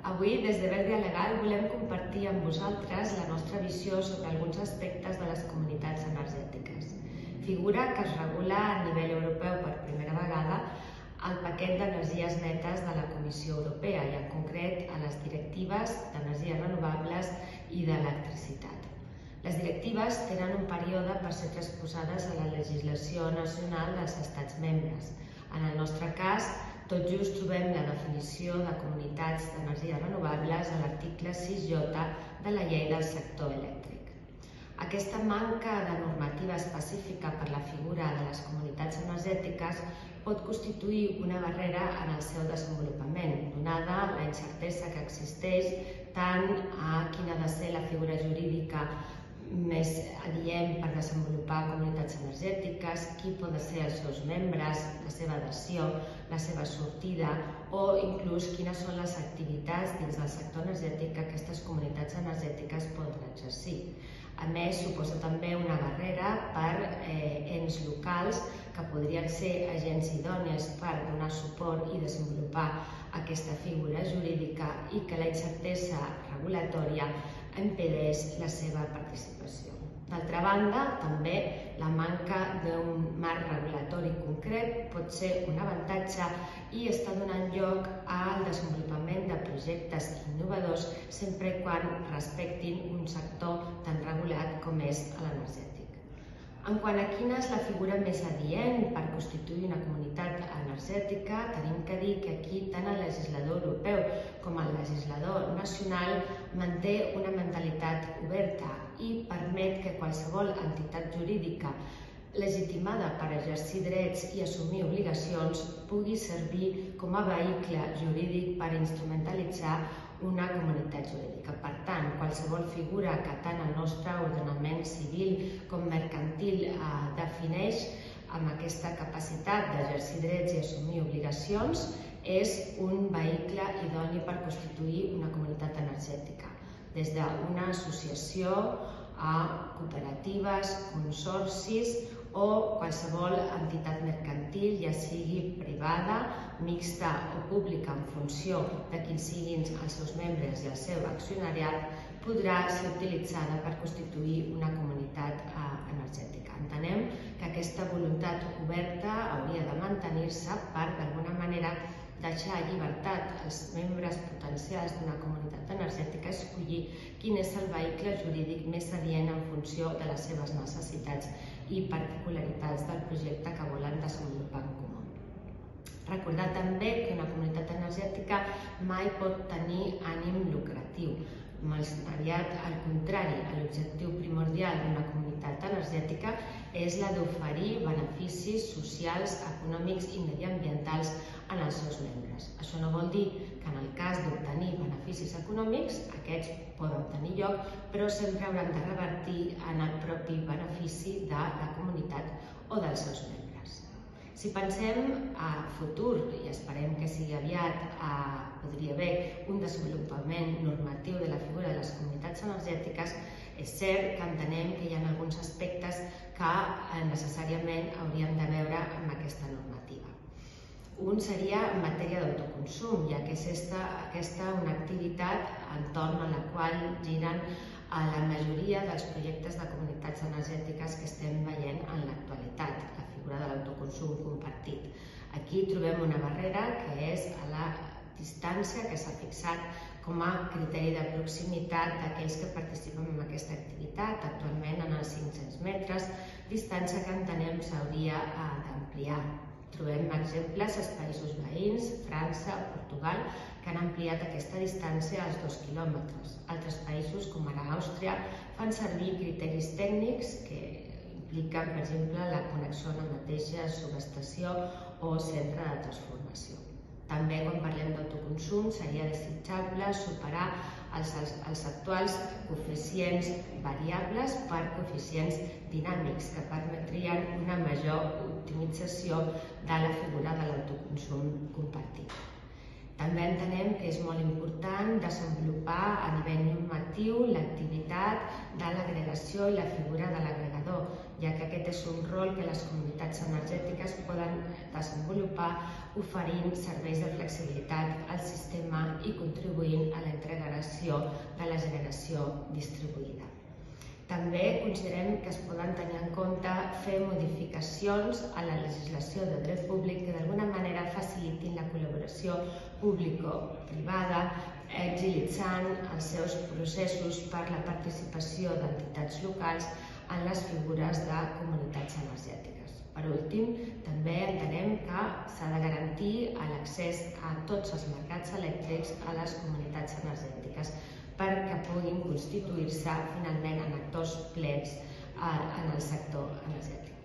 Avui, des de Verde Legal, volem compartir amb vosaltres la nostra visió sobre alguns aspectes de les comunitats energètiques. Figura que es regula a nivell europeu per primera vegada al paquet d'energies netes de la Comissió Europea i, en concret, a les directives d'energies renovables i d'electricitat. Les directives tenen un període per ser transposades a la legislació nacional dels Estats membres. En el nostre cas, tot just trobem la definició de comunitats d'energies renovables a l'article 6J de la Llei del Sector Elèctric. Aquesta manca de normativa específica per la figura de les comunitats energètiques pot constituir una barrera en el seu desenvolupament, donada la incertesa que existeix tant a quina ha de ser la figura jurídica més adient per desenvolupar comunitats energètiques, qui poden ser els seus membres, la seva adhesió, la seva sortida o inclús quines són les activitats dins del sector energètic que aquestes comunitats energètiques poden exercir. A més, suposa també una barrera per ens locals que podrien ser agents idònies per donar suport i desenvolupar aquesta figura jurídica i que la incertesa regulatòria impedeix la seva participació. D'altra banda, també la manca d'un marc regulatori concret pot ser un avantatge i està donant lloc al desenvolupament de projectes innovadors sempre quan respectin un sector tan regulat com és l'energètic. En quant a quina és la figura més adient per constituir una comunitat energètica, tenim que dir que aquí tant el legislador europeu com el legislador nacional manté una mentalitat oberta i permet que qualsevol entitat jurídica legitimada per exercir drets i assumir obligacions pugui servir com a vehicle jurídic per instrumentalitzar una comunitat jurídica. Per tant, qualsevol figura que tant el nostre ordenament civil com mercantil defineix amb aquesta capacitat d'exercir drets i assumir obligacions és un vehicle idoni per constituir una comunitat energètica, des d'una associació a cooperatives, consorcis o qualsevol entitat mercantil, ja sigui privada, mixta o pública en funció de quins siguin els seus membres i el seu accionariat, podrà ser utilitzada per constituir una comunitat energètica. Entenem que aquesta voluntat oberta hauria de mantenir-se per, d'alguna manera, deixar llibertat als membres potencials d'una comunitat energètica a escollir quin és el vehicle jurídic més adient en funció de les seves necessitats i particularitats del projecte que volen desenvolupar en comú. Recordar també que una comunitat energètica mai pot tenir ànim lucratiu. Més aviat al contrari, l'objectiu primordial d'una comunitat energètica és la d'oferir beneficis socials, econòmics i mediambientals en els seus membres. Això no vol dir que en el cas d'obtenir beneficis econòmics, aquests poden tenir lloc, però sempre hauran de revertir en el propi benefici de la comunitat o dels seus membres. Si pensem a futur, i esperem que sigui aviat, podria haver un desenvolupament normatiu de la figura de les comunitats energètiques, és cert que entenem que hi ha alguns aspectes que necessàriament hauríem de veure amb aquesta normativa. Un seria en matèria d'autoconsum, ja que és aquesta una activitat entorn a la qual giren la majoria dels projectes de comunitats energètiques que estem veient en l'actualitat, la figura de l'autoconsum compartit. Aquí trobem una barrera que és la distància que s'ha fixat com a criteri de proximitat d'aquells que participen en aquesta activitat, actualment en els 500 metres, distància que entenem s'hauria d'ampliar. Trobem exemples als països veïns, França, Portugal, que han ampliat aquesta distància als 2 quilòmetres. Altres països, com ara Àustria, fan servir criteris tècnics que impliquen, per exemple, la connexió a la mateixa subestació o centre de transformació. També, quan parlem d'autoconsum, seria desitjable superar els actuals coeficients variables per coeficients dinàmics que permetrien una major optimització de la figura de l'autoconsum compartit. També entenem que és molt important desenvolupar a nivell normatiu l'activitat de l'agregació i la figura de l'agregador, ja que aquest és un rol que les comunitats energètiques poden desenvolupar oferint serveis de flexibilitat al sistema i contribuint a la integració de la generació distribuïda. També considerem que es poden tenir en compte fer modificacions a la legislació de dret públic que d'alguna manera facilitin la col·laboració público-privada, agilitzant els seus processos per la participació d'entitats locals en les figures de comunitats energètiques. Per últim, també entenem que s'ha de garantir l'accés a tots els mercats elèctrics a les comunitats energètiques perquè puguin constituir-se finalment en actors plens en el sector energètic.